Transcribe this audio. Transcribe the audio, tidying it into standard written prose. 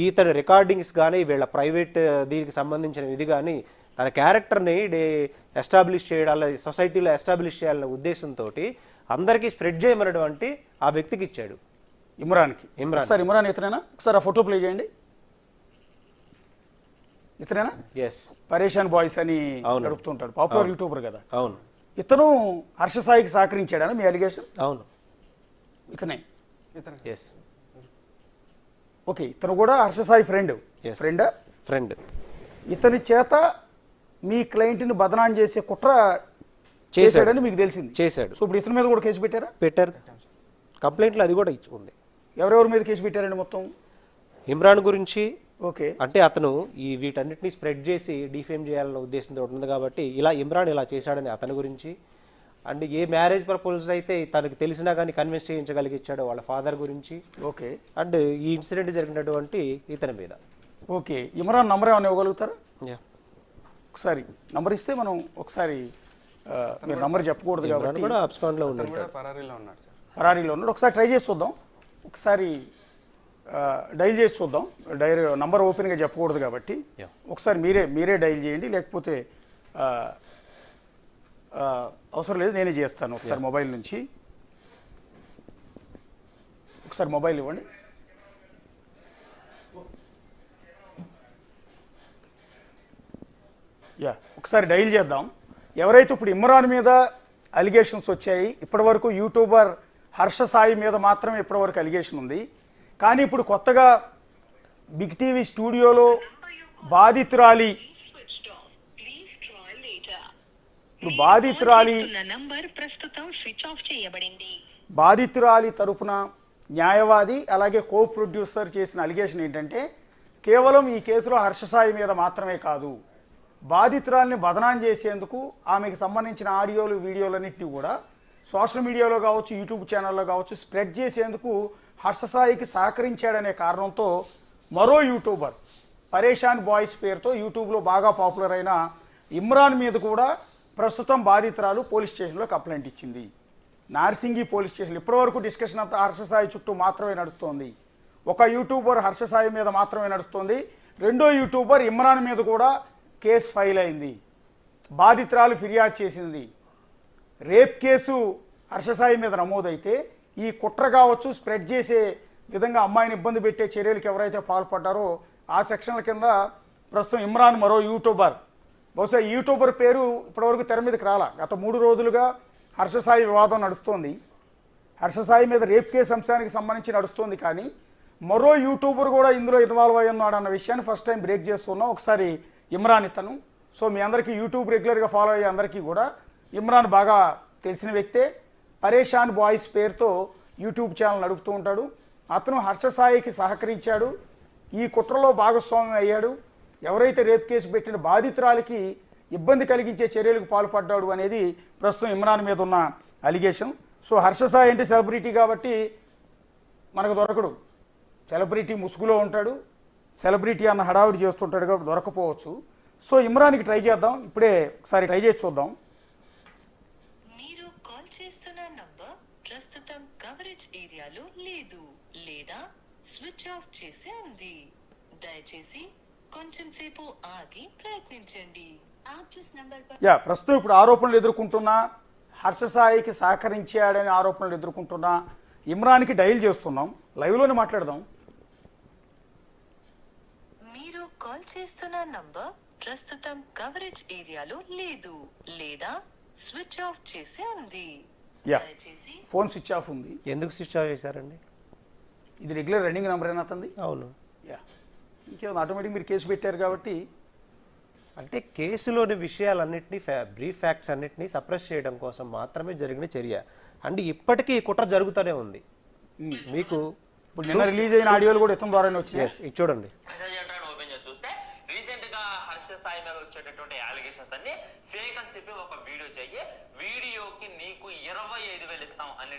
ఇతని రికార్డింగ్స్ కానీ వీళ్ళ ప్రైవేట్ దీనికి సంబంధించిన ఇది కానీ తన క్యారెక్టర్ని ఎస్టాబ్లిష్ చేయాలి, సొసైటీలో ఎస్టాబ్లిష్ చేయాలనే ఉద్దేశంతో అందరికీ స్ప్రెడ్ చేయమన్నటువంటి ఆ వ్యక్తికి ఇచ్చాడు, ఇమ్రాన్కి. ఇమ్రాన్. ఇమ్రాన్ ఇతనేనా? ఒకసారి ఆ ఫోటో ప్లే చేయండి. ఇతనేనా? ఎస్. పరేషాన్ బాయ్స్ అని నడుపుతుంటాడు, పాపులర్ యూట్యూబర్ కదా. అవును. ఇతను హర్ష సాయికి సహకరించాడని మీ అలిగేషన్? అవును, ఇతనే. ఎస్. ఓకే, ఇతను కూడా హర్ష సాయి ఫ్రెండ్. ఫ్రెండ్. ఇతని చేత మీ క్లయింట్ని బదనాం చేసే కుట్ర చేశాడని మీకు తెలిసింది. చేశాడు. సో ఇప్పుడు ఇతని మీద కూడా కేసు పెట్టారా? పెట్టారు. కంప్లైంట్లో అది కూడా ఉంది. ఎవరెవరి మీద కేసు పెట్టారండి మొత్తం? ఇమ్రాన్ గురించి. ఓకే. అంటే అతను ఈ వీటన్నిటిని స్ప్రెడ్ చేసి డిఫేమ్ చేయాలన్న ఉద్దేశంతో ఉంటుంది కాబట్టి ఇమ్రాన్ ఇలా చేశాడని అతని గురించి, అండ్ ఏ మ్యారేజ్ ప్రపోజల్స్ అయితే తనకు తెలిసినా కానీ కన్విన్స్ చేయించగలిగించాడో వాళ్ళ ఫాదర్ గురించి. ఓకే. అండ్ ఈ ఇన్సిడెంట్ జరిగినటువంటి ఇతని మీద. ఓకే. ఇమ్రాన్ నంబర్ ఏమైనా ఇవ్వగలుగుతారా? ఒకసారి నంబర్ ఇస్తే మనం ఒకసారి, మీరు నంబర్ చెప్పకూడదు కాబట్టి. కూడా అబ్స్కాండ్లో ఉన్నాడు, ఫరారీలో ఉన్నాడు. ఒకసారి ట్రై చేసి చూద్దాం, ఒకసారి డైల్ చేసి చూద్దాం. నంబర్ ఓపెన్గా చెప్పకూడదు కాబట్టి ఒకసారి మీరే డైల్ చేయండి, లేకపోతే అవసరం లేదు నేనే చేస్తాను. ఒకసారి మొబైల్ నుంచి ఒకసారి మొబైల్ ఇవ్వండి. ఒకసారి డైల్ చేద్దాం. ఎవరైతే ఇప్పుడు ఇమ్రాన్ మీద అలిగేషన్స్ వచ్చాయి, ఇప్పటివరకు యూట్యూబర్ హర్ష సాయి మీద మాత్రమే ఇప్పటివరకు అలిగేషన్ ఉంది. కానీ ఇప్పుడు కొత్తగా బిగ్ టీవీ స్టూడియోలో బాధితురాలి తరపున న్యాయవాది అలాగే కో ప్రొడ్యూసర్ చేసిన అలిగేషన్ ఏంటంటే, కేవలం ఈ కేసులో హర్ష సాయి మీద మాత్రమే కాదు, బాధితురాల్ని బదనాం చేసేందుకు ఆమెకు సంబంధించిన ఆడియోలు వీడియోలన్నింటినీ కూడా సోషల్ మీడియాలో కావచ్చు, యూట్యూబ్ ఛానల్లో కావచ్చు స్ప్రెడ్ చేసేందుకు హర్ష సాయికి సహకరించాడనే కారణంతో మరో యూట్యూబర్ పరేషాన్ బాయ్స్ పేరుతో యూట్యూబ్లో బాగా పాపులర్ అయిన ఇమ్రాన్ మీద కూడా ప్రస్తుతం బాధితురాలు పోలీస్ స్టేషన్లో కంప్లైంట్ ఇచ్చింది. Narsingi police station. ఇప్పటివరకు డిస్కషన్ అంతా హర్ష సాయి చుట్టూ మాత్రమే నడుస్తోంది. ఒక యూట్యూబర్ హర్ష సాయి మీద మాత్రమే నడుస్తోంది. రెండో యూట్యూబర్ ఇమ్రాన్ మీద కూడా కేసు ఫైల్ అయింది. బాధితురాలు ఫిర్యాదు చేసింది. రేప్ కేసు హర్ష సాయి మీద నమోదైతే ఈ కుట్ర కావచ్చు, స్ప్రెడ్ చేసే విధంగా అమ్మాయిని ఇబ్బంది పెట్టే చర్యలకు ఎవరైతే పాల్పడ్డారో ఆ సెక్షన్ల కింద ప్రస్తుతం ఇమ్రాన్ మరో యూట్యూబర్, బహుశా యూట్యూబర్ పేరు ఇప్పటివరకు తెర మీదకి రాలా. గత 3 రోజులుగా హర్ష సాయి వివాదం నడుస్తోంది. హర్ష సాయి మీద రేప్ కేసు అంశానికి సంబంధించి నడుస్తోంది. కానీ మరో యూట్యూబర్ కూడా ఇందులో ఇన్వాల్వ్ అయి ఉన్నాడు అన్న విషయాన్ని ఫస్ట్ టైం బ్రేక్ చేస్తున్నాం. ఒకసారి ఇమ్రాన్ ఇతను. సో మీ అందరికీ యూట్యూబ్ రెగ్యులర్గా ఫాలో అయ్యే అందరికీ కూడా ఇమ్రాన్ బాగా తెలిసిన వ్యక్తే. పరేషాన్ బాయ్స్ పేరుతో యూట్యూబ్ ఛానల్ నడుపుతూ ఉంటాడు. అతను హర్ష సాయికి సహకరించాడు, ఈ కుట్రలో భాగస్వామ్యం అయ్యాడు. ఎవరైతే రేప్ కేసు పెట్టిన బాధితురాలికి ఇబ్బంది కలిగించే చర్యలకు పాల్పడ్డాడు అనేది ప్రస్తుతం ఇమ్రాన్ మీద ఉన్న అలిగేషన్. సో హర్ష సాయి అంటే సెలబ్రిటీ కాబట్టి మనకు దొరకడు. సెలబ్రిటీ ముసుగులో ఉంటాడు, సెలబ్రిటీ అన్న హడావిడి చేస్తుంటాడు కాబట్టి దొరకపోవచ్చు. సో ఇమ్రాన్కి ట్రై చేద్దాం, ఇప్పుడే ఒకసారి ట్రై చేసి చూద్దాం. ప్రస్తుతం కవరేజ్ ఏరియాలో లేదు లేదా స్విచ్ ఆఫ్ చేసి ఉంది. దయచేసి కొంచెం సేపు ఆగి ప్రయత్నించండి. ప్రస్తుతం ఇప్పుడు ఆరోపణలు ఎదుర్కొంటున్న హర్ష సాయికి సహకరించాడని ఆరోపణలు ఎదుర్కొంటున్న ఇమ్రాన్కి డైల్ చేస్తున్నాం. లైవ్లోనే మాట్లాడదాం. మీరు కాల్ చేస్తున్న నంబర్ ప్రస్తుతం కవరేజ్ ఏరియాలో లేదు లేదా స్విచ్ ఆఫ్ చేసి ఉంది. ఫోన్ స్విచ్ ఆఫ్ ఉంది. ఎందుకు స్విచ్ ఆఫ్ చేశారండి? ఇది రెగ్యులర్ రన్నింగ్ నెంబర్ అయినా అతంది. అవును. ఇంకేమో ఆటోమేటిక్ మీరు కేసు పెట్టారు కాబట్టి, అంటే కేసులోని విషయాలన్నింటినీ బ్రీఫ్ ఫ్యాక్ట్స్ అన్నింటినీ సప్రెస్ చేయడం కోసం మాత్రమే జరిగిన చర్య. అండ్ ఇప్పటికీ కుట్ర జరుగుతూనే ఉంది. మీకు ఇప్పుడు నిన్న రిలీజ్ అయిన ఆడియోలు కూడా ఇతని ద్వారానే వచ్చినాయి. ఇది చూడండి. సాయి మీద వచ్చేటటువంటి అలిగేషన్స్ అన్ని ఫేక్ అని చెప్పి ఒక వీడియో చెయ్యి, వీడియోకి నీకు 25,000 ఇస్తాం అన్నిటి